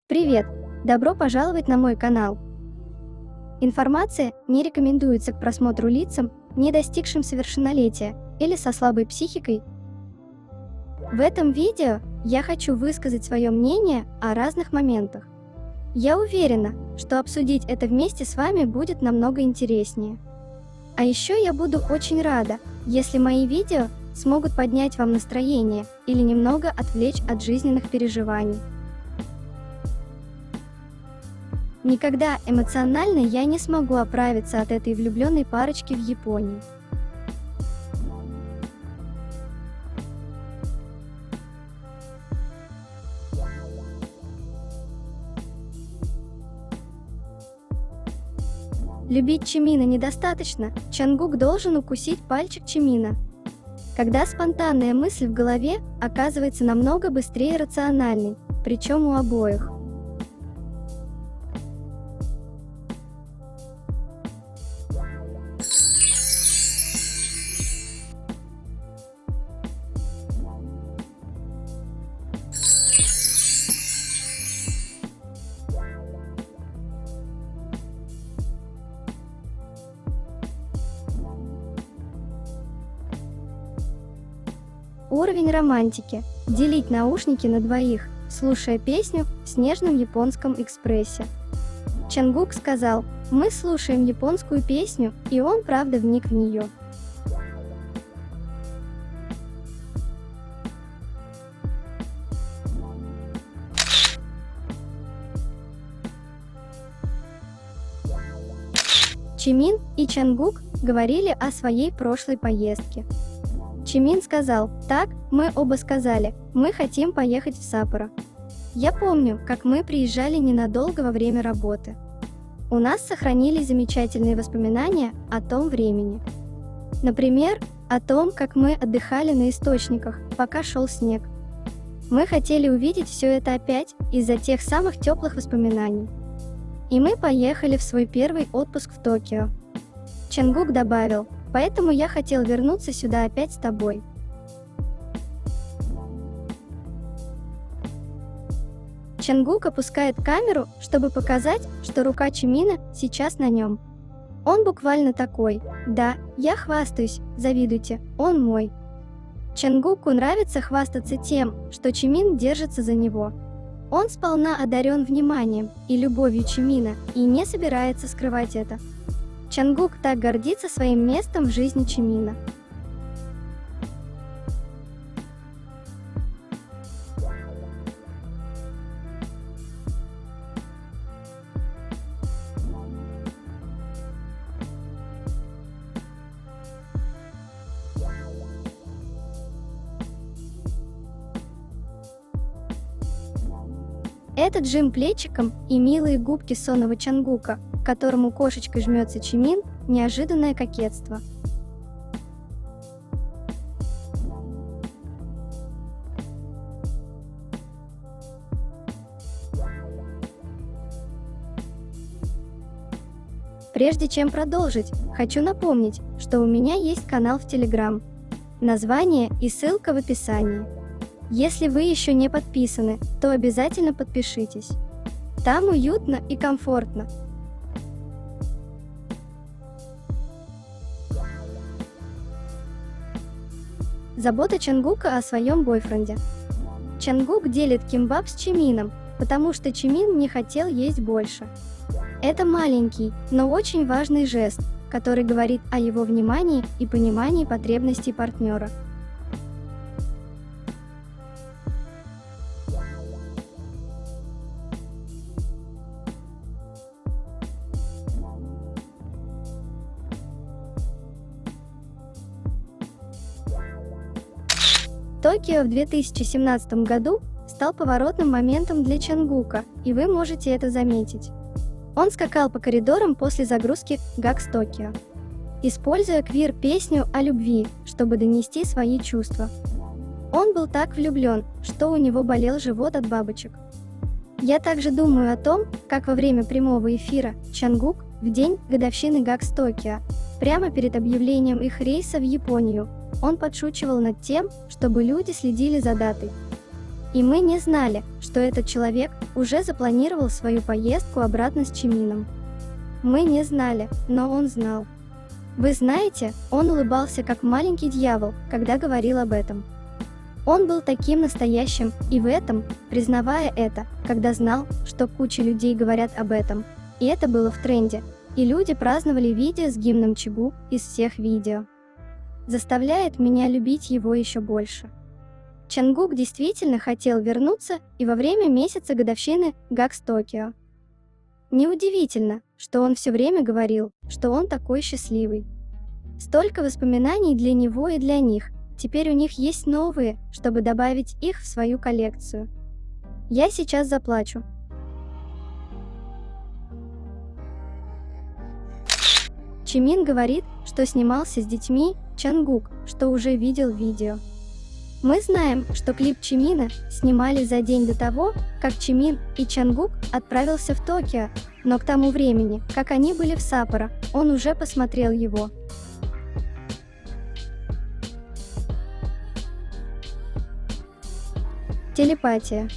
Привет! Добро пожаловать на мой канал. Информация не рекомендуется к просмотру лицам, не достигшим совершеннолетия или со слабой психикой. В этом видео я хочу высказать свое мнение о разных моментах. Я уверена, что обсудить это вместе с вами будет намного интереснее. А еще я буду очень рада, если мои видео смогут поднять вам настроение или немного отвлечь от жизненных переживаний. Никогда эмоционально я не смогу оправиться от этой влюбленной парочки в Японии. Любить Чимина недостаточно, Чангук должен укусить пальчик Чимина. Когда спонтанная мысль в голове оказывается намного быстрее рациональной, причем у обоих. Уровень романтики. Делить наушники на двоих, слушая песню в снежном японском экспрессе. Чангук сказал: «Мы слушаем японскую песню», и он правда вник в нее. Чимин и Чангук говорили о своей прошлой поездке. Чимин сказал: «Так, мы оба сказали, мы хотим поехать в Саппоро. Я помню, как мы приезжали ненадолго во время работы. У нас сохранились замечательные воспоминания о том времени. Например, о том, как мы отдыхали на источниках, пока шел снег. Мы хотели увидеть все это опять из-за тех самых теплых воспоминаний. И мы поехали в свой первый отпуск в Токио». Чангук добавил: «Поэтому я хотел вернуться сюда опять с тобой». Чангук опускает камеру, чтобы показать, что рука Чимина сейчас на нем. Он буквально такой: «Да, я хвастаюсь, завидуйте, он мой». Чангуку нравится хвастаться тем, что Чимин держится за него. Он сполна одарен вниманием и любовью Чимина и не собирается скрывать это. Чангук так гордится своим местом в жизни Чимина. Это джим плечиком и милые губки сонного Чангука, к которому кошечкой жмется Чимин, неожиданное кокетство. Прежде чем продолжить, хочу напомнить, что у меня есть канал в Telegram. Название и ссылка в описании. Если вы еще не подписаны, то обязательно подпишитесь. Там уютно и комфортно. Забота Чангука о своем бойфренде. Чангук делит кимбаб с Чимином, потому что Чимин не хотел есть больше. Это маленький, но очень важный жест, который говорит о его внимании и понимании потребностей партнера. Токио в 2017 году стал поворотным моментом для Чангука, и вы можете это заметить. Он скакал по коридорам после загрузки «Гакс Токио», используя квир-песню о любви, чтобы донести свои чувства. Он был так влюблен, что у него болел живот от бабочек. Я также думаю о том, как во время прямого эфира Чангук в день годовщины «Гакс Токио», прямо перед объявлением их рейса в Японию, он подшучивал над тем, чтобы люди следили за датой. И мы не знали, что этот человек уже запланировал свою поездку обратно с Чимином. Мы не знали, но он знал. Вы знаете, он улыбался как маленький дьявол, когда говорил об этом. Он был таким настоящим и в этом, признавая это, когда знал, что куча людей говорят об этом. И это было в тренде, и люди праздновали видео с гимном Чибу из всех видео. Заставляет меня любить его еще больше. Чангук действительно хотел вернуться и во время месяца годовщины ГАКС Токио. Неудивительно, что он все время говорил, что он такой счастливый. Столько воспоминаний для него и для них, теперь у них есть новые, чтобы добавить их в свою коллекцию. Я сейчас заплачу. Чимин говорит, что снимался с детьми, Чангук, что уже видел видео. Мы знаем, что клип Чимина снимали за день до того, как Чимин и Чангук отправился в Токио, но к тому времени, как они были в Саппоро, он уже посмотрел его. Телепатия.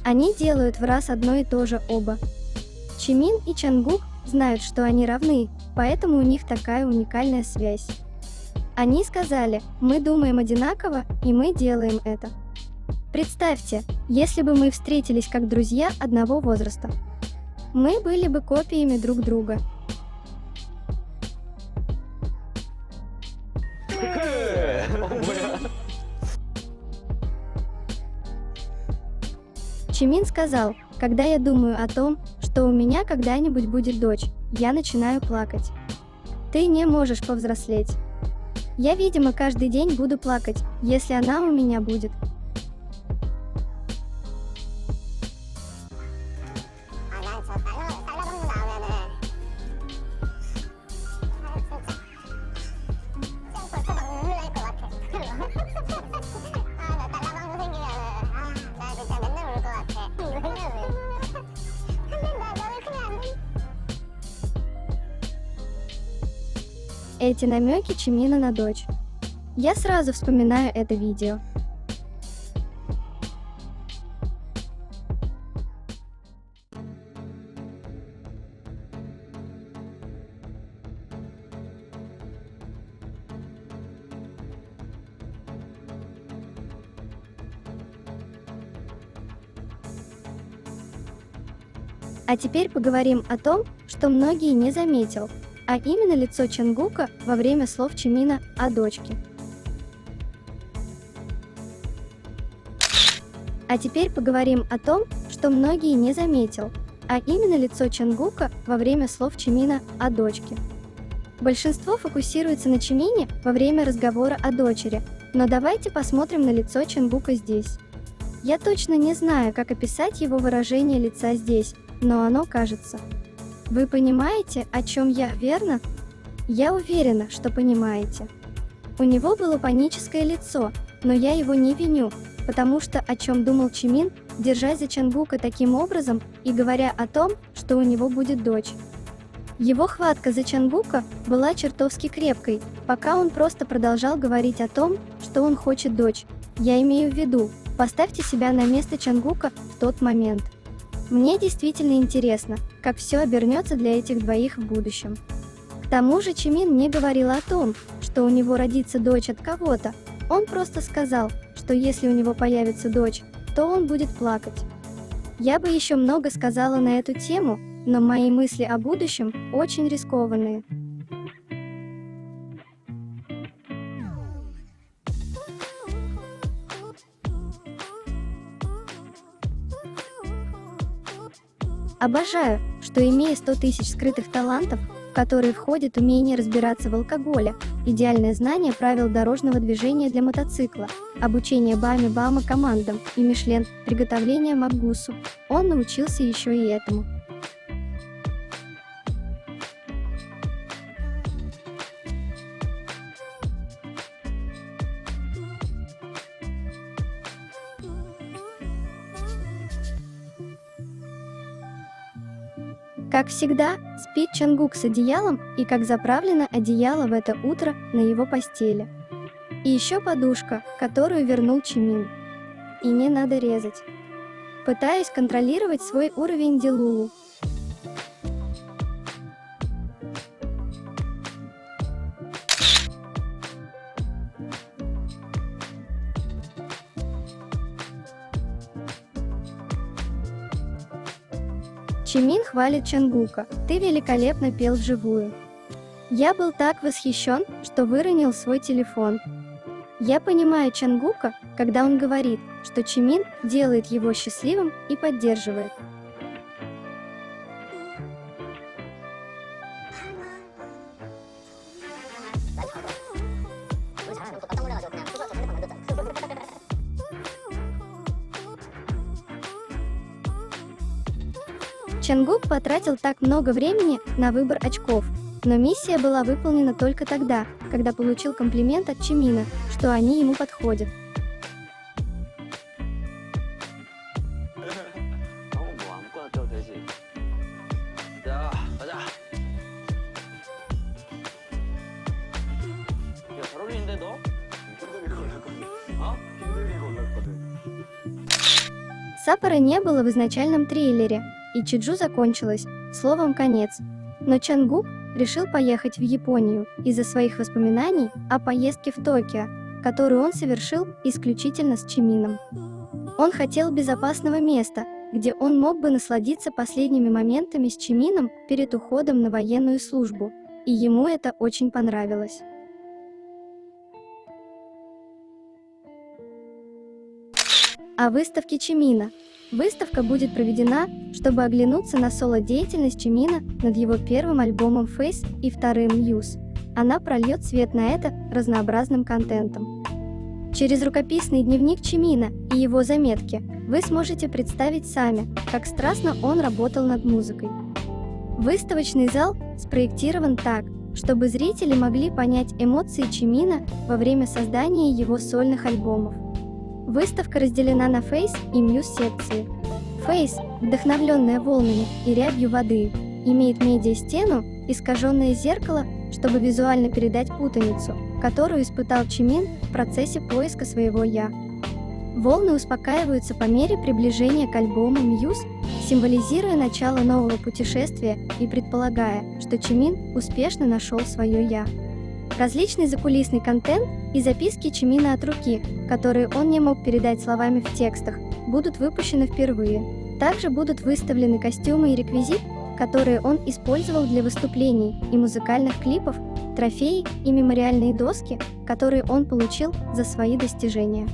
Они делают в раз одно и то же оба. Чимин и Чангук знают, что они равны, поэтому у них такая уникальная связь. Они сказали, мы думаем одинаково, и мы делаем это. Представьте, если бы мы встретились как друзья одного возраста. Мы были бы копиями друг друга. Чимин сказал, когда я думаю о том, что у меня когда-нибудь будет дочь, я начинаю плакать. Ты не можешь повзрослеть. Я, видимо, каждый день буду плакать, если она у меня будет. Эти намеки Чимина на дочь. Я сразу вспоминаю это видео. А теперь поговорим о том, что многие не заметил, а именно лицо Чангука во время слов Чимина о дочке. А теперь поговорим о том, что многие не заметил, а именно лицо Чангука во время слов Чимина о дочке. Большинство фокусируется на Чимине во время разговора о дочери, но давайте посмотрим на лицо Чангука здесь. Я точно не знаю, как описать его выражение лица здесь, но оно кажется. Вы понимаете, о чем я, верно? Я уверена, что понимаете. У него было паническое лицо, но я его не виню, потому что о чем думал Чимин, держась за Чангука таким образом и говоря о том, что у него будет дочь. Его хватка за Чангука была чертовски крепкой, пока он просто продолжал говорить о том, что он хочет дочь. Я имею в виду, поставьте себя на место Чангука в тот момент. Мне действительно интересно, как все обернется для этих двоих в будущем. К тому же Чимин не говорил о том, что у него родится дочь от кого-то. Он просто сказал, что если у него появится дочь, то он будет плакать. Я бы еще много сказала на эту тему, но мои мысли о будущем очень рискованные. Обожаю, что имея 100 тысяч скрытых талантов, в которые входит умение разбираться в алкоголе, идеальное знание правил дорожного движения для мотоцикла, обучение Бами-Бама командам и Мишлен, приготовление Макгусу, он научился еще и этому. Как всегда, спит Чангук с одеялом и как заправлено одеяло в это утро на его постели. И еще подушка, которую вернул Чимин. и не надо резать. Пытаюсь контролировать свой уровень Делулу. Чимин хвалит Чангука: «Ты великолепно пел вживую». Я был так восхищен, что выронил свой телефон. Я понимаю Чангука, когда он говорит, что Чимин делает его счастливым и поддерживает. Чангук потратил так много времени на выбор очков, но миссия была выполнена только тогда, когда получил комплимент от Чимина, что они ему подходят. Саппоро не было в изначальном трейлере, и Чиджу закончилась словом «конец». Но Чангук решил поехать в Японию из-за своих воспоминаний о поездке в Токио, которую он совершил исключительно с Чимином. Он хотел безопасного места, где он мог бы насладиться последними моментами с Чимином перед уходом на военную службу, и ему это очень понравилось. О выставке Чимина. Выставка будет проведена, чтобы оглянуться на соло-деятельность Чимина над его первым альбомом Face и вторым Muse. Она прольет свет на это разнообразным контентом. Через рукописный дневник Чимина и его заметки вы сможете представить сами, как страстно он работал над музыкой. Выставочный зал спроектирован так, чтобы зрители могли понять эмоции Чимина во время создания его сольных альбомов. Выставка разделена на Face и Muse секции. Face, вдохновленная волнами и рябью воды, имеет медиа-стену, искаженное зеркало, чтобы визуально передать путаницу, которую испытал Чимин в процессе поиска своего «я». Волны успокаиваются по мере приближения к альбому Muse, символизируя начало нового путешествия и предполагая, что Чимин успешно нашел свое «я». Различный закулисный контент и записки Чимина от руки, которые он не мог передать словами в текстах, будут выпущены впервые. Также будут выставлены костюмы и реквизит, которые он использовал для выступлений и музыкальных клипов, трофеи и мемориальные доски, которые он получил за свои достижения.